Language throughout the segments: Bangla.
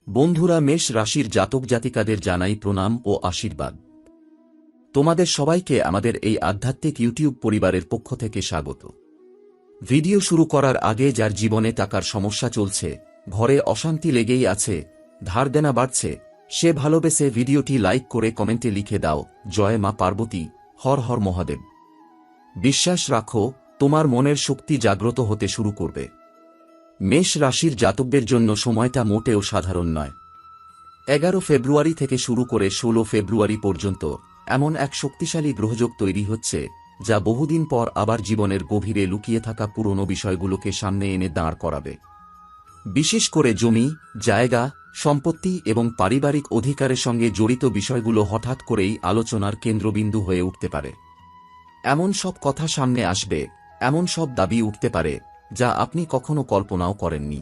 বন্ধুরা, মেষ রাশির জাতক জাতিকাদের জানাই প্রণাম ও আশীর্বাদ। তোমাদের সবাইকে আমাদের এই আধ্যাত্মিক ইউটিউব পরিবারের পক্ষ থেকে স্বাগত। ভিডিও শুরু করার আগে, যার জীবনে টাকার সমস্যা চলছে, ঘরে অশান্তি লেগেই আছে, ধার দেনা বাড়ছে, সে ভালোবেসে ভিডিওটি লাইক করে কমেন্টে লিখে দাও, জয় মা পার্বতী, হর হর মহাদেব। বিশ্বাস রাখো, তোমার মনের শক্তি জাগ্রত হতে শুরু করবে। মেষ রাশির জাতকদের জন্য সময়টা মোটেও সাধারণ নয়। 11 ফেব্রুয়ারি থেকে শুরু করে 16 ফেব্রুয়ারি পর্যন্ত এমন এক শক্তিশালী গ্রহযোগ তৈরি হচ্ছে, যা বহুদিন পর আবার জীবনের গভীরে লুকিয়ে থাকা পুরনো বিষয়গুলোকে সামনে এনে দাঁড় করাবে। বিশেষ করে জমি, জায়গা, সম্পত্তি এবং পারিবারিক অধিকারের সঙ্গে জড়িত বিষয়গুলো হঠাৎ করেই আলোচনার কেন্দ্রবিন্দু হয়ে উঠতে পারে। এমন সব কথা সামনে আসবে, এমন সব দাবি উঠতে পারে, যা আপনি কখনো কল্পনাও করেননি।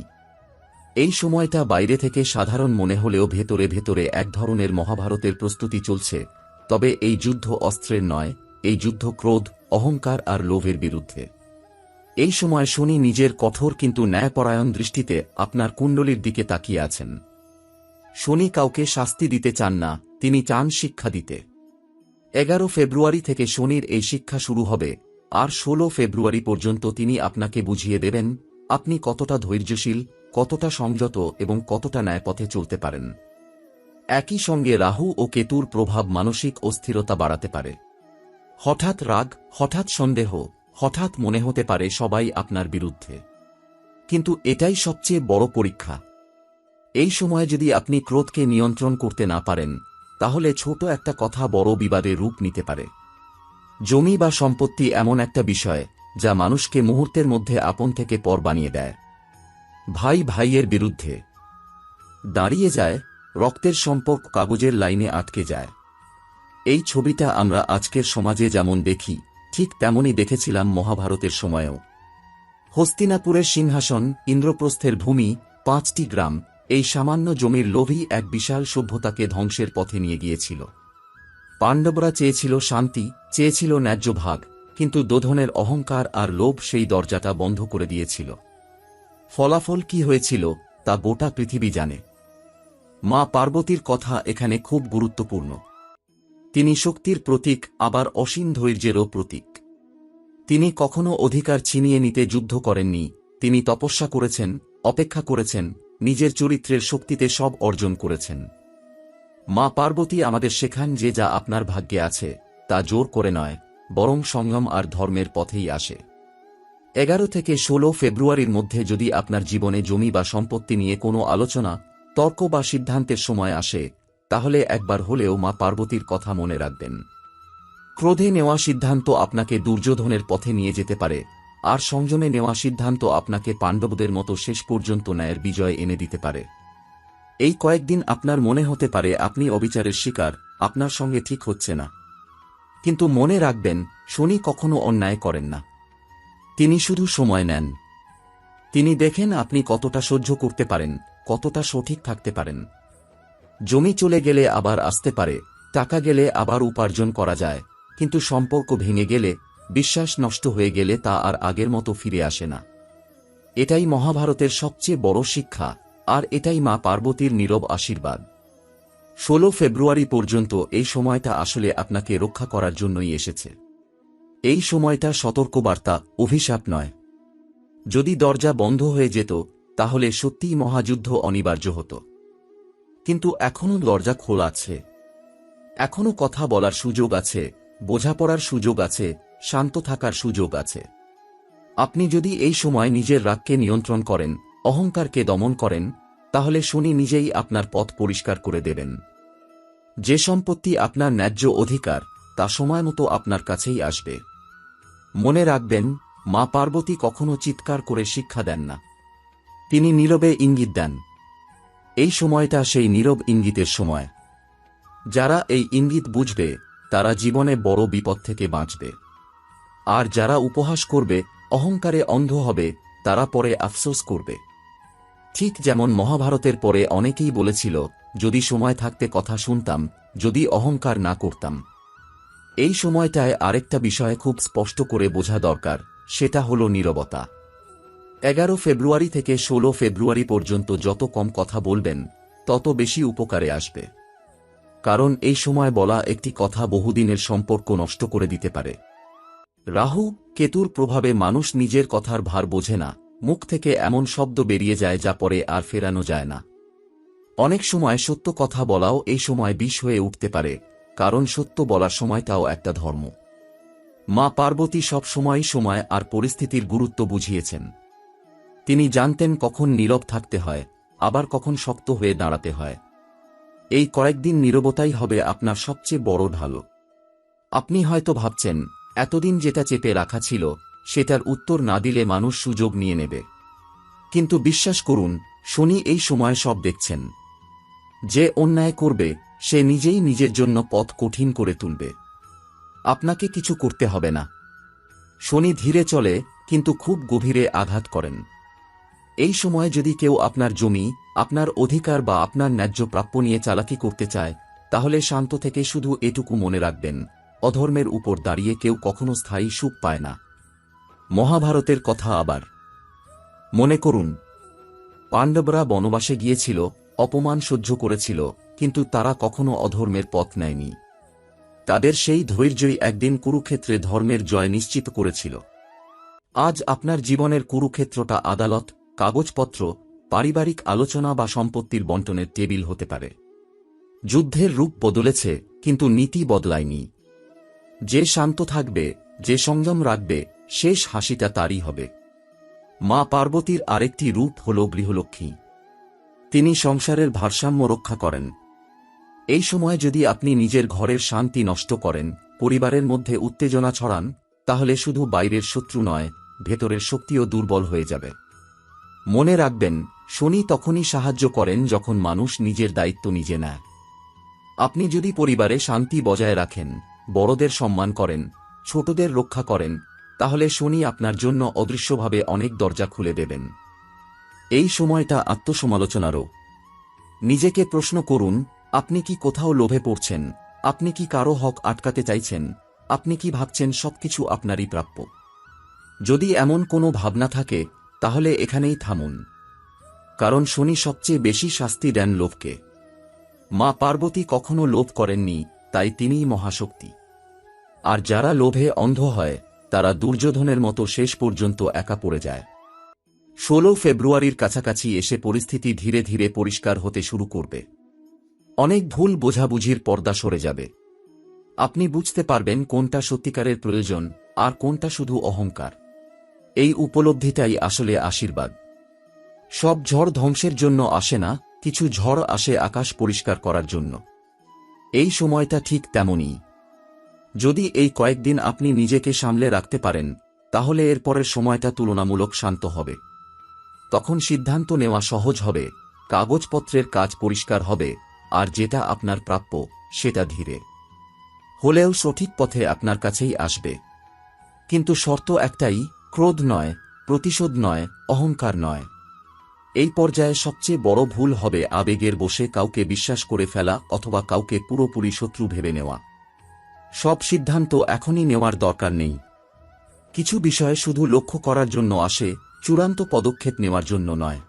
এই সময়টা বাইরে থেকে সাধারণ মনে হলেও ভেতরে ভেতরে এক ধরনের মহাভারতের প্রস্তুতি চলছে। তবে এই যুদ্ধ অস্ত্রের নয়, এই যুদ্ধ ক্রোধ, অহংকার আর লোভের বিরুদ্ধে। এই সময় শনি নিজের কঠোর কিন্তু ন্যায়পরায়ণ দৃষ্টিতে আপনার কুণ্ডলীর দিকে তাকিয়ে আছেন। শনি কাউকে শাস্তি দিতে চান না, তিনি চান শিক্ষা দিতে। 11 ফেব্রুয়ারি থেকে শনির এই শিক্ষা শুরু হবে, আর 16 ফেব্রুয়ারি পর্যন্ত তিনি আপনাকে বুঝিয়ে দেবেন আপনি কতটা ধৈর্যশীল, কতটা সংযত এবং কতটা ন্যায়পথে চলতে পারেন। একই সঙ্গে রাহু ও কেতুর প্রভাব মানসিক অস্থিরতা বাড়াতে পারে। হঠাৎ রাগ, হঠাৎ সন্দেহ, হঠাৎ মনে হতে পারে সবাই আপনার বিরুদ্ধে। কিন্তু এটাই সবচেয়ে বড় পরীক্ষা। এই সময় যদি আপনি ক্রোধকে নিয়ন্ত্রণ করতে না পারেন, তাহলে ছোট একটা কথা বড় বিবাদের রূপ নিতে পারে। জমি বা সম্পত্তি এমন একটা বিষয়, যা মানুষকে মুহূর্তের মধ্যে আপন থেকে পর বানিয়ে দেয়। ভাই ভাইয়ের বিরুদ্ধে দাঁড়িয়ে যায়, রক্তের সম্পর্ক কাগজের লাইনে আটকে যায়। এই ছবিটা আমরা আজকের সমাজে যেমন দেখি, ঠিক তেমনই দেখেছিলাম মহাভারতের সময়েও। হস্তিনাপুরের সিংহাসন, ইন্দ্রপ্রস্থের ভূমি, 5টি গ্রাম, এই সামান্য জমির লোভই এক বিশাল সভ্যতাকে ধ্বংসের পথে নিয়ে গিয়েছিল। পাণ্ডবরা চেয়েছিল শান্তি, চেয়েছিল ন্যায্য ভাগ, কিন্তু দোধনের অহংকার আর লোভ সেই দরজাটা বন্ধ করে দিয়েছিল। ফলাফল কি হয়েছিল তা গোটা পৃথিবী জানে। মা পার্বতীর কথা এখানে খুব গুরুত্বপূর্ণ। তিনি শক্তির প্রতীক, আবার অসীম ধৈর্যেরও প্রতীক। তিনি কখনো অধিকার ছিনিয়ে নিতে যুদ্ধ করেননি, তিনি তপস্যা করেছেন, অপেক্ষা করেছেন, নিজের চরিত্রের শক্তিতে সব অর্জন করেছেন। মা পার্বতী আমাদের শেখান যে যা আপনার ভাগ্যে আছে, তা জোর করে নয়, বরং সংযম আর ধর্মের পথেই আসে। 11 থেকে 16 ফেব্রুয়ারির মধ্যে যদি আপনার জীবনে জমি বা সম্পত্তি নিয়ে কোনো আলোচনা, তর্ক বা সিদ্ধান্তের সময় আসে, তাহলে একবার হলেও মা পার্বতীর কথা মনে রাখবেন। ক্রোধে নেওয়া সিদ্ধান্ত আপনাকে দুর্যোধনের পথে নিয়ে যেতে পারে, আর সংযমে নেওয়া সিদ্ধান্ত আপনাকে পাণ্ডবদের মতো শেষ পর্যন্ত ন্যায়ের বিজয় এনে দিতে পারে। এই কয়েকদিন আপনার মনে হতে পারে আপনি অবিচারের শিকার, আপনার সঙ্গে ঠিক হচ্ছে না। কিন্তু মনে রাখবেন, শনি কখনো অন্যায় করেন না। তিনি শুধু সময় নেন। তিনি দেখেন আপনি কতটা সহ্য করতে পারেন, কতটা সঠিক থাকতে পারেন। জমি চলে গেলে আবার আসতে পারে, টাকা গেলে আবার উপার্জন করা যায়, কিন্তু সম্পর্ক ভেঙে গেলে, বিশ্বাস নষ্ট হয়ে গেলে তা আর আগের মতো ফিরে আসে না। এটাই মহাভারতের সবচেয়ে বড় শিক্ষা, আর এটাই মা পার্বতীর নীরব আশীর্বাদ। 16 ফেব্রুয়ারি পর্যন্ত এই সময়টা আসলে আপনাকে রক্ষা করার জন্যই এসেছে। এই সময়টা সতর্কবার্তা, অভিশাপ নয়। যদি দরজা বন্ধ হয়ে যেত, তাহলে সত্যিই মহাযুদ্ধ অনিবার্য হতো। কিন্তু এখনও দরজা খোলা আছে। এখনও কথা বলার সুযোগ আছে, বোঝাপড়ার সুযোগ আছে, শান্ত থাকার সুযোগ আছে। আপনি যদি এই সময় নিজের রাগকে নিয়ন্ত্রণ করেন, অহংকারকে দমন করেন, তাহলে শনি নিজেই আপনার পথ পরিষ্কার করে দেবেন। যে সম্পত্তি আপনার ন্যায্য অধিকার, তা সময়মতো আপনার কাছেই আসবে। মনে রাখবেন, মা পার্বতী কখনো চিৎকার করে শিক্ষা দেন না। তিনি নীরবে ইঙ্গিত দেন। এই সময়টা সেই নীরব ইঙ্গিতের সময়। যারা এই ইঙ্গিত বুঝবে, তারা জীবনে বড় বিপদ থেকে বাঁচবে। আর যারা উপহাস করবে, অহংকারে অন্ধ হবে, তারা পরে আফসোস করবে। ঠিক যেমন মহাভারতের পরে অনেকেই বলেছিল, যদি সময় থাকতে কথা শুনতাম, যদি অহংকার না করতাম। এই সময়টায় আরেকটা বিষয় খুব স্পষ্ট করে বোঝা দরকার, সেটা হলো নীরবতা। 11 ফেব্রুয়ারি থেকে 16 ফেব্রুয়ারি পর্যন্ত যত কম কথা বলবেন, তত বেশি উপকারে আসবে। কারণ এই সময় বলা একটি কথা বহুদিনের সম্পর্ক নষ্ট করে দিতে পারে। রাহু কেতুর প্রভাবে মানুষ নিজের কথার ভার বোঝে না, মুখ থেকে এমন শব্দ বেরিয়ে যায় যা পরে আর ফেরানো যায় না। অনেক সময় সত্য কথা বলাও এই সময় বিষ হয়ে উঠতে পারে, কারণ সত্য বলার সময়টাও একটা ধর্ম। মা পার্বতী সব সময় আর পরিস্থিতির গুরুত্ব বুঝিয়েছেন। তিনি জানতেন কখন নীরব থাকতে হয়, আবার কখন শক্ত হয়ে দাঁড়াতে হয়। এই কয়েকদিন নীরবতাই হবে আপনার সবচেয়ে বড় ঢাল। আপনি হয়তো ভাবছেন, এতদিন যেটা চেপে রাখা ছিল সেটার উত্তর না দিলে মানুষ সুযোগ নিয়ে নেবে। কিন্তু বিশ্বাস করুন, শনি এই সময় সব দেখছেন। যে অন্যায় করবে সে নিজেই নিজের জন্য পথ কঠিন করে তুলবে। আপনাকে কিছু করতে হবে না। শনি ধীরে চলে, কিন্তু খুব গভীরে আঘাত করেন। এই সময় যদি কেউ আপনার জমি, আপনার অধিকার বা আপনার ন্যায্য প্রাপ্য নিয়ে চালাকি করতে চায়, তাহলে শান্ত থেকে শুধু এটুকু মনে রাখবেন, অধর্মের উপর দাঁড়িয়ে কেউ কখনো স্থায়ী সুখ পায় না। মহাভারতের কথা আবার মনে করুন। পাণ্ডবরা বনবাসে গিয়েছিল, অপমান সহ্য করেছিল, কিন্তু তারা কখনো অধর্মের পথ নেয়নি। তাদের সেই ধৈর্যই একদিন কুরুক্ষেত্রে ধর্মের জয় নিশ্চিত করেছিল। আজ আপনার জীবনের কুরুক্ষেত্রটা আদালত, কাগজপত্র, পারিবারিক আলোচনা বা সম্পত্তির বণ্টনের টেবিল হতে পারে। যুদ্ধের রূপ বদলেছে, কিন্তু নীতি বদলায়নি। যে শান্ত থাকবে, যে সংযম রাখবে, শেষ হাসিটা তারই হবে। মা পার্বতীর আরেকটি রূপ হল গৃহলক্ষ্মী। তিনি সংসারের ভারসাম্য রক্ষা করেন। এই সময় যদি আপনি নিজের ঘরের শান্তি নষ্ট করেন, পরিবারের মধ্যে উত্তেজনা ছড়ান, তাহলে শুধু বাইরের শত্রু নয়, ভেতরের শক্তিও দুর্বল হয়ে যাবে। মনে রাখবেন, শনি তখনই সাহায্য করেন যখন মানুষ নিজের দায়িত্ব নিজে নেয়। আপনি যদি পরিবারে শান্তি বজায় রাখেন, বড়দের সম্মান করেন, ছোটদের রক্ষা করেন, তাহলে শনি আপনার জন্য অদৃশ্যভাবে অনেক দরজা খুলে দেবেন। এই সময়টা আত্মসমালোচনারও। নিজেকে প্রশ্ন করুন, আপনি কি কোথাও লোভে পড়ছেন? আপনি কি কারো হক আটকাতে চাইছেন? আপনি কি ভাবছেন সবকিছু আপনারই প্রাপ্য? যদি এমন কোনো ভাবনা থাকে, তাহলে এখানেই থামুন। কারণ শনি সবচেয়ে বেশি শাস্তি দেন লোভকে। মা পার্বতী কখনো লোভ করেননি, তাই তিনিই মহাশক্তি। আর যারা লোভে অন্ধ হয়, তারা দুর্যোধনের মতো শেষ পর্যন্ত একা পড়ে যায়। 16 ফেব্রুয়ারির কাছাকাছি এসে পরিস্থিতি ধীরে ধীরে পরিষ্কার হতে শুরু করবে। অনেক ভুল বোঝাবুঝির পর্দা সরে যাবে। আপনি বুঝতে পারবেন কোনটা সত্যিকারের প্রয়োজন আর কোনটা শুধু অহংকার। এই উপলব্ধিটাই আসলে আশীর্বাদ। সব ঝড় ধ্বংসের জন্য আসে না, কিছু ঝড় আসে আকাশ পরিষ্কার করার জন্য। এই সময়টা ঠিক তেমনই। যদি এই কয়েকদিন আপনি নিজেকে সামলে রাখতে পারেন, তাহলে এরপরের সময়টা তুলনামূলক শান্ত হবে। তখন সিদ্ধান্ত নেওয়া সহজ হবে, কাগজপত্রের কাজ পরিষ্কার হবে, আর যেটা আপনার প্রাপ্য সেটা ধীরে হলেও সঠিক পথে আপনার কাছেই আসবে। কিন্তু শর্ত একটাই, ক্রোধ নয়, প্রতিশোধ নয়, অহংকার নয়। এই পর্যায়ে সবচেয়ে বড় ভুল হবে আবেগের বশে কাউকে বিশ্বাস করে ফেলা অথবা কাউকে পুরোপুরি শত্রু ভেবে নেওয়া। সব সিদ্ধান্ত এখনই নেওয়ার দরকার নেই। কিছু বিষয় শুধু লক্ষ্য করার জন্য আসে, চূড়ান্ত পদক্ষেপ নেওয়ার জন্য নয়।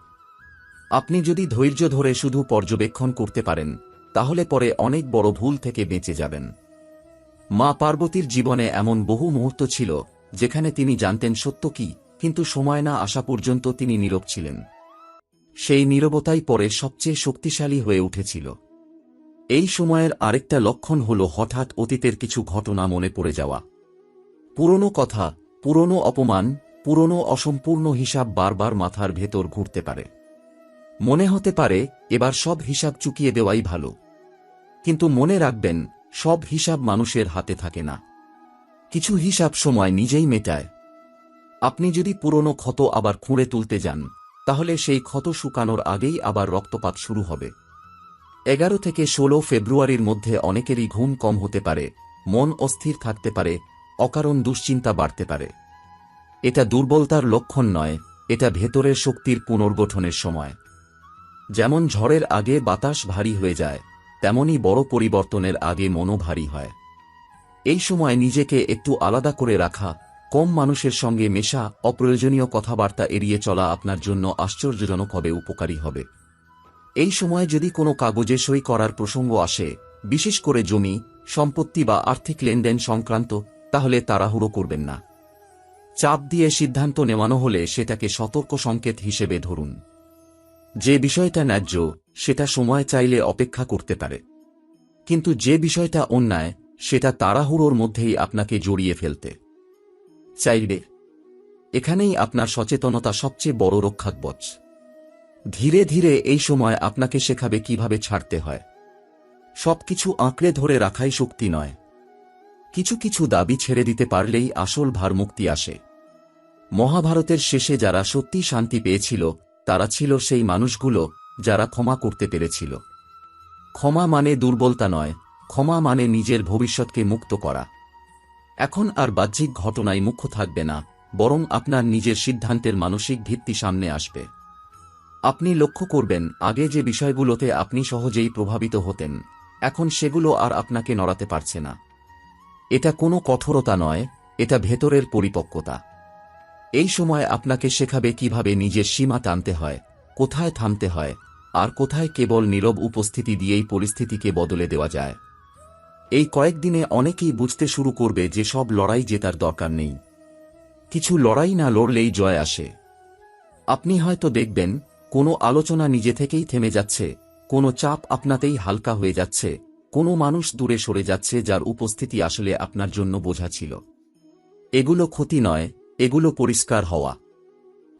আপনি যদি ধৈর্য ধরে শুধু পর্যবেক্ষণ করতে পারেন, তাহলে পরে অনেক বড় ভুল থেকে বেঁচে যাবেন। মা পার্বতীর জীবনে এমন বহু মুহূর্ত ছিল যেখানে তিনি জানতেন সত্য কি, কিন্তু সময় না আসা পর্যন্ত তিনি নীরব ছিলেন। সেই নীরবতাই পরে সবচেয়ে শক্তিশালী হয়ে উঠেছিল। এই সময়ের আরেকটা লক্ষণ হল হঠাৎ অতীতের কিছু ঘটনা মনে পড়ে যাওয়া। পুরনো কথা, পুরনো অপমান, পুরনো অসম্পূর্ণ হিসাব বারবার মাথার ভেতর ঘুরতে পারে। মনে হতে পারে এবার সব হিসাব চুকিয়ে দেওয়াই ভালো। কিন্তু মনে রাখবেন, সব হিসাব মানুষের হাতে থাকে না। কিছু হিসাব সময় নিজেই মেটায়। আপনি যদি পুরনো ক্ষত আবার খুঁড়ে তুলতে যান, তাহলে সেই ক্ষত শুকানোর আগেই আবার রক্তপাত শুরু হবে। 11 থেকে 16 ফেব্রুয়ারির মধ্যে অনেকেরই ঘুম কম হতে পারে, মন অস্থির থাকতে পারে, অকারণ দুশ্চিন্তা বাড়তে পারে। এটা দুর্বলতার লক্ষণ নয়, এটা ভেতরের শক্তির পুনর্গঠনের সময়। যেমন ঝড়ের আগে বাতাস ভারী হয়ে যায়, তেমনি বড় পরিবর্তনের আগে মনও ভারী হয়। এই সময় নিজেকে একটু আলাদা করে রাখা, কম মানুষের সঙ্গে মেশা, অপ্রয়োজনীয় কথাবার্তা এড়িয়ে চলা আপনার জন্য আশ্চর্যজনকভাবে উপকারী হবে। এই সময় যদি কোনো কাগজে সই করার প্রসঙ্গ আসে, বিশেষ করে জমি, সম্পত্তি বা আর্থিক লেনদেন সংক্রান্ত, তাহলে তাড়াহুড়ো করবেন না। চাপ দিয়ে সিদ্ধান্ত নেওয়ানো হলে সেটাকে সতর্ক সংকেত হিসেবে ধরুন। যে বিষয়টা ন্যায্য সেটা সময় চাইলে অপেক্ষা করতে পারে, কিন্তু যে বিষয়টা অন্যায় সেটা তাড়াহুড়োর মধ্যেই আপনাকে জড়িয়ে ফেলতে চাইবে। এখানেই আপনার সচেতনতা সবচেয়ে বড় রক্ষাকবচ। ধীরে ধীরে এই সময় আপনাকে শেখাবে কিভাবে ছাড়তে হয়। সবকিছু আঁকড়ে ধরে রাখাই শক্তি নয়, কিছু কিছু দাবি ছেড়ে দিতে পারলেই আসল ভারমুক্তি আসে। মহাভারতের শেষে যারা সত্যি শান্তি পেয়েছিল তারা ছিল সেই মানুষগুলো যারা ক্ষমা করতে পেরেছিল। ক্ষমা মানে দুর্বলতা নয়, ক্ষমা মানে নিজের ভবিষ্যৎকে মুক্ত করা। এখন আর বাহ্যিক ঘটনায় মুখ্য থাকবে না, বরং আপনার নিজের সিদ্ধান্তের মানসিক ভিত্তি সামনে আসবে। আপনি লক্ষ্য করবেন আগে যে বিষয়গুলোতে আপনি সহজেই প্রভাবিত হতেন, এখন সেগুলো আর আপনাকে নড়াতে পারছে না। এটা কোনো কঠোরতা নয়, এটা ভেতরের পরিপক্কতা। এই সময় আপনাকে শেখাবে কিভাবে নিজের সীমা টানতে হয়, কোথায় থামতে হয়, আর কোথায় কেবল নীরব উপস্থিতি দিয়েই পরিস্থিতিকে বদলে দেওয়া যায়। এই কয়েকদিনে অনেকেই বুঝতে শুরু করবে যে সব লড়াই জেতার দরকার নেই। কিছু লড়াই না লড়লেই জয় আসে। আপনি হয়তো দেখবেন কোনো আলোচনা নিজে থেকেই থেমে যাচ্ছে, কোনো চাপ আপনাতেই হালকা হয়ে যাচ্ছে, কোনো মানুষ দূরে সরে যাচ্ছে যার উপস্থিতি আসলে আপনার জন্য বোঝা ছিল। এগুলো ক্ষতি নয়, এগুলো পরিষ্কার হওয়া।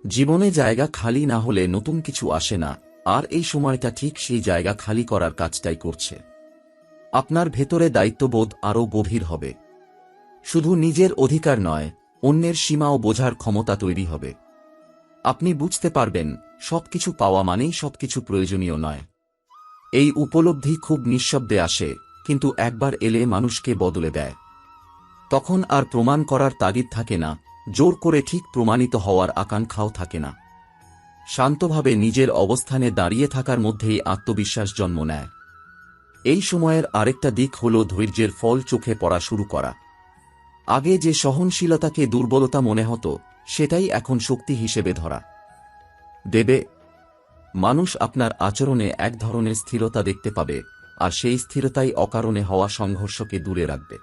জীবনে জায়গা খালি না হলে নতুন কিছু আসে না, আর এই সময়টা ঠিক সেই জায়গা খালি করার কাজটাই করছে। আপনার ভেতরে দায়িত্ববোধ আরও গভীর হবে। শুধু নিজের অধিকার নয়, অন্যের সীমাও বোঝার ক্ষমতা তৈরি হবে। আপনি বুঝতে পারবেন সবকিছু পাওয়া মানেই সবকিছু প্রয়োজনীয় নয়। এই উপলব্ধি খুব নিঃশব্দে আসে, কিন্তু একবার এলে মানুষকে বদলে দেয়। তখন আর প্রমাণ করার তাগিদ থাকে না, জোর করে ঠিক প্রমাণিত হওয়ার আকাঙ্ক্ষাও থাকে না। শান্তভাবে নিজের অবস্থানে দাঁড়িয়ে থাকার মধ্যেই আত্মবিশ্বাস জন্ম নেয়। এই সময়ের আরেকটা দিক হল ধৈর্যের ফল চোখে পড়া শুরু করা। আগে যে সহনশীলতাকে দুর্বলতা মনে হতো, সেটাই এখন শক্তি হিসেবে ধরা দেবে। মানুষ আপনার আচরণে এক ধরনের স্থিরতা দেখতে পাবে, আর সেই স্থিরতাই অকারণে হওয়া সংঘর্ষকে দূরে রাখবে।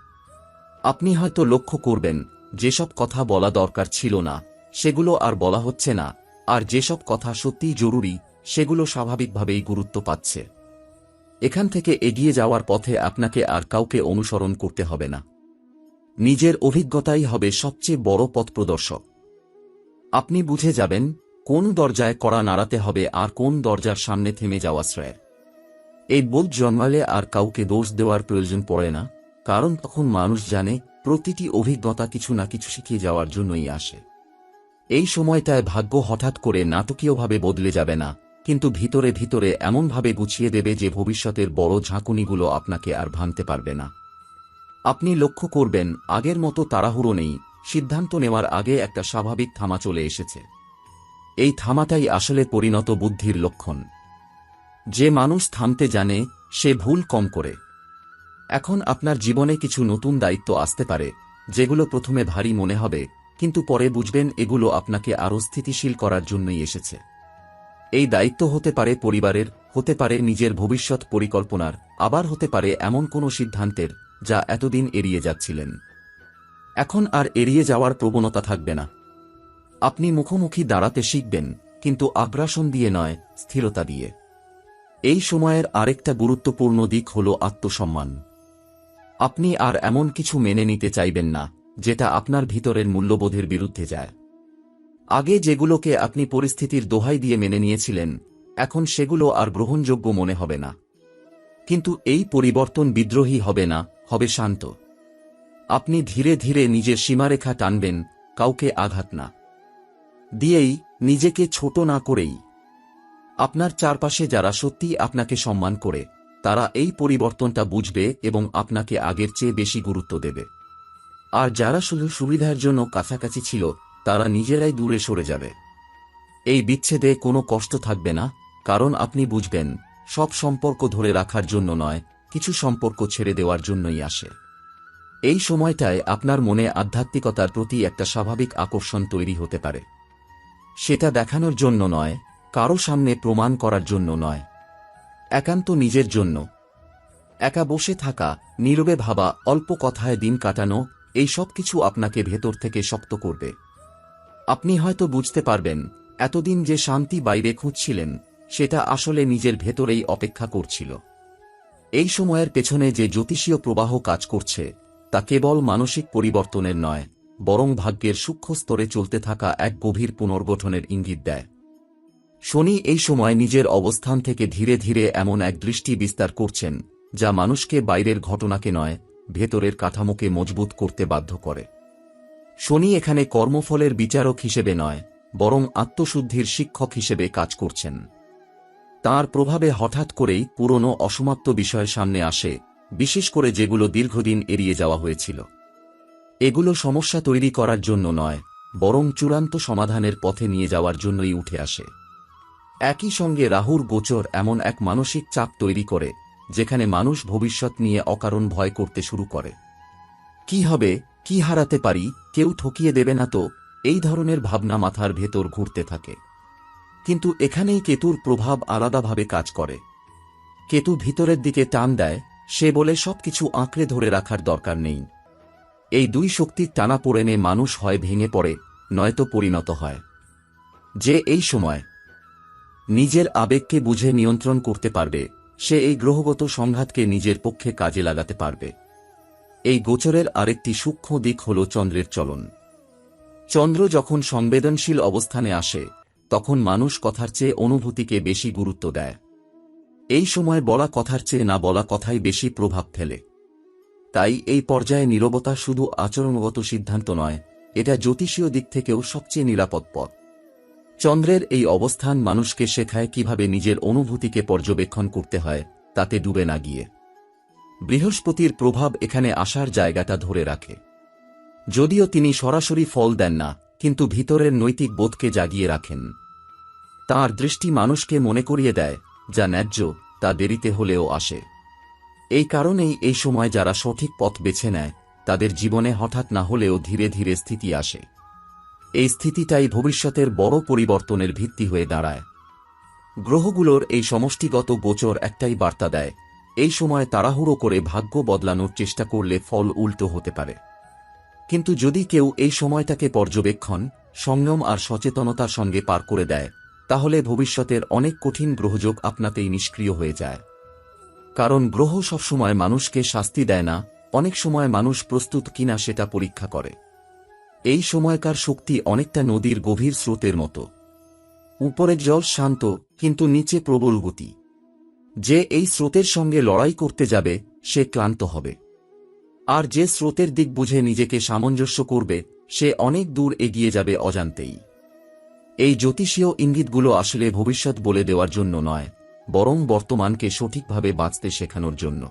আপনি হয়তো লক্ষ্য করবেন যেসব কথা বলা দরকার ছিল না সেগুলো আর বলা হচ্ছে না, আর যেসব কথা সত্যিই জরুরি সেগুলো স্বাভাবিকভাবেই গুরুত্ব পাচ্ছে। এখান থেকে এগিয়ে যাওয়ার পথে আপনাকে আর কাউকে অনুসরণ করতে হবে না। নিজের অভিজ্ঞতাই হবে সবচেয়ে বড় পথপ্রদর্শক। আপনি বুঝে যাবেন কোন দরজায় কড়া নাড়াতে হবে আর কোন দরজার সামনে থেমে যাওয়া শ্রেয়। এই বোধ জন্মালে আর কাউকে দোষ দেওয়ার প্রয়োজন পড়ে না, কারণ তখন মানুষ জানে প্রতিটি অভিজ্ঞতা কিছু না কিছু শিখিয়ে যাওয়ার জন্যই আসে। এই সময়টায় ভাগ্য হঠাৎ করে নাটকীয়ভাবে বদলে যাবে না, কিন্তু ভিতরে ভিতরে এমনভাবে গুছিয়ে দেবে যে ভবিষ্যতের বড় ঝাঁকুনিগুলো আপনাকে আর ভাঙতে পারবে না। আপনি লক্ষ্য করবেন আগের মতো তাড়াহুড়ো নেই, সিদ্ধান্ত নেওয়ার আগে একটা স্বাভাবিক থামা চলে এসেছে। এই থামাটাই আসলে পরিণত বুদ্ধির লক্ষণ। যে মানুষ থামতে জানে সে ভুল কম করে। এখন আপনার জীবনে কিছু নতুন দায়িত্ব আসতে পারে, যেগুলো প্রথমে ভারী মনে হবে, কিন্তু পরে বুঝবেন এগুলো আপনাকে আরও স্থিতিশীল করার জন্যই এসেছে। এই দায়িত্ব হতে পারে পরিবারের, হতে পারে নিজের ভবিষ্যৎ পরিকল্পনার, আবার হতে পারে এমন কোনো সিদ্ধান্তের যা এতদিন এড়িয়ে যাচ্ছিলেন। এখন আর এড়িয়ে যাওয়ার প্রবণতা থাকবে না। আপনি মুখোমুখি দাঁড়াতে শিখবেন, কিন্তু আগ্রাসন দিয়ে নয়, স্থিরতা দিয়ে। এই সময়ের আরেকটা গুরুত্বপূর্ণ দিক হল আত্মসম্মান। আপনি আর এমন কিছু মেনে নিতে চাইবেন না যেটা আপনার ভিতরের মূল্যবোধের বিরুদ্ধে যায়। আগে যেগুলোকে আপনি পরিস্থিতির দোহাই দিয়ে মেনে নিয়েছিলেন, এখন সেগুলো আর গ্রহণযোগ্য মনে হবে না। কিন্তু এই পরিবর্তন বিদ্রোহী হবে না, হবে শান্ত। আপনি ধীরে ধীরে নিজের সীমারেখা টানবেন, কাউকে আঘাত না দিয়েই, নিজেকে ছোট না করেই। আপনার চারপাশে যারা সত্যিই আপনাকে সম্মান করে, তারা এই পরিবর্তনটা বুঝবে এবং আপনাকে আগের চেয়ে বেশি গুরুত্ব দেবে। আর যারা শুধু সুবিধার জন্য কাছাকাছি ছিল, তারা নিজেরাই দূরে সরে যাবে। এই বিচ্ছেদে কোনো কষ্ট থাকবে না, কারণ আপনি বুঝবেন সব সম্পর্ক ধরে রাখার জন্য নয়, কিছু সম্পর্ক ছেড়ে দেওয়ার জন্যই আসে। এই সময়টায় আপনার মনে আধ্যাত্মিকতার প্রতি একটা স্বাভাবিক আকর্ষণ তৈরি হতে পারে। সেটা দেখানোর জন্য নয়, কারো সামনে প্রমাণ করার জন্য নয়, একান্ত নিজের জন্য। একা বসে থাকা, নীরবে ভাবা, অল্প কথায় দিন কাটানো, এই সব কিছু আপনাকে ভেতর থেকে শক্ত করবে। আপনি হয়তো বুঝতে পারবেন, এতদিন যে শান্তি বাইরে খুঁজছিলেন, সেটা আসলে নিজের ভেতরেই অপেক্ষা করছিল। এই সময়ের পেছনে যে জ্যোতিষীয় প্রবাহ কাজ করছে, তা কেবল মানসিক পরিবর্তনের নয়, বরং ভাগ্যের সূক্ষ্ম স্তরে চলতে থাকা এক গভীর পুনর্গঠনের ইঙ্গিত দেয়। শনি এই সময় নিজের অবস্থান থেকে ধীরে ধীরে এমন এক দৃষ্টি বিস্তার করছেন, যা মানুষকে বাইরের ঘটনাকে নয়, ভেতরের কাঠামোকে মজবুত করতে বাধ্য করে। শনি এখানে কর্মফলের বিচারক হিসেবে নয়, বরং আত্মশুদ্ধির শিক্ষক হিসেবে কাজ করছেন। তাঁর প্রভাবে হঠাৎ করেই পুরনো অসমাপ্ত বিষয় সামনে আসে, বিশেষ করে যেগুলো দীর্ঘদিন এড়িয়ে যাওয়া হয়েছিল। এগুলো সমস্যা তৈরি করার জন্য নয়, বরং চূড়ান্ত সমাধানের পথে নিয়ে যাওয়ার জন্যই উঠে আসে। একই সঙ্গে রাহুর গোচর এমন এক মানসিক চাপ তৈরি করে, যেখানে মানুষ ভবিষ্যৎ নিয়ে অকারণ ভয় করতে শুরু করে। কি হবে, কি হারাতে পারি, কেউ ঠকিয়ে দেবে না তো, এই ধরনের ভাবনা মাথার ভেতর ঘুরতে থাকে। কিন্তু এখানেই কেতুর প্রভাব আলাদাভাবে কাজ করে। কেতু ভিতরের দিকে টান দেয়, সে বলে সবকিছু আঁকড়ে ধরে রাখার দরকার নেই। এই দুই শক্তির টানাপোড়েনে মানুষ হয় ভেঙে পড়ে, নয়তো পরিণত হয়। যে এই সময় নিজের আবেগকে বুঝে নিয়ন্ত্রণ করতে পারবে, সে এই গ্রহগত সংঘাতকে নিজের পক্ষে কাজে লাগাতে পারবে। এই গোচরের আরেকটি সূক্ষ্ম দিক হল চন্দ্রের চলন। চন্দ্র যখন সংবেদনশীল অবস্থানে আসে, তখন মানুষ কথার চেয়ে অনুভূতিকে বেশি গুরুত্ব দেয়। এই সময় বলা কথার চেয়ে না বলা কথাই বেশি প্রভাব ফেলে। তাই এই পর্যায়ে নীরবতা শুধু আচরণগত সিদ্ধান্ত নয়, এটা জ্যোতিষীয় দিক থেকেও সবচেয়ে নিরাপদ পথ। চন্দ্রের এই অবস্থান মানুষকে শেখায় কিভাবে নিজের অনুভূতিকে পর্যবেক্ষণ করতে হয়, তাতে ডুবে না গিয়ে। বৃহস্পতির প্রভাব এখানে আসার জায়গাটা ধরে রাখে। যদিও তিনি সরাসরি ফল দেন না, কিন্তু ভিতরের নৈতিক বোধকে জাগিয়ে রাখেন। তাঁর দৃষ্টি মানুষকে মনে করিয়ে দেয়, যা ন্যায্য তা দেরিতে হলেও আসে। এই কারণেই এই সময় যারা সঠিক পথ বেছে নেয়, তাদের জীবনে হঠাৎ না হলেও ধীরে ধীরে স্থিতি আসে। এই স্থিতিটাই ভবিষ্যতের বড় পরিবর্তনের ভিত্তি হয়ে দাঁড়ায়। গ্রহগুলোর এই সমষ্টিগত গোচর একটাই বার্তা দেয়, এই সময় তাড়াহুড়ো করে ভাগ্য বদলানোর চেষ্টা করলে ফল উল্টো হতে পারে। কিন্তু যদি কেউ এই সময়টাকে পর্যবেক্ষণ, সংযম আর সচেতনতার সঙ্গে পার করে দেয়, তাহলে ভবিষ্যতের অনেক কঠিন গ্রহযোগ আপনাতেই নিষ্ক্রিয় হয়ে যায়। কারণ গ্রহ সবসময় মানুষকে শাস্তি দেয় না, অনেক সময় মানুষ প্রস্তুত কিনা সেটা পরীক্ষা করে। এই সময়কার শক্তি অনেকটা নদীর গভীর স্রোতের মতো। উপরের জল শান্ত, কিন্তু নিচে প্রবল গতি। যে এই স্রোতের সঙ্গে লড়াই করতে যাবে, সে ক্লান্ত হবে। আর যে স্রোতের দিক বুঝে নিজেকে সামঞ্জস্য করবে, সে অনেক দূর এগিয়ে যাবে অজান্তেই। এই জ্যোতিষীয় ইঙ্গিতগুলো আসলে ভবিষ্যৎ বলে দেওয়ার জন্য নয়, বরং বর্তমানকে সঠিকভাবে বাঁচতে শেখানোর জন্য।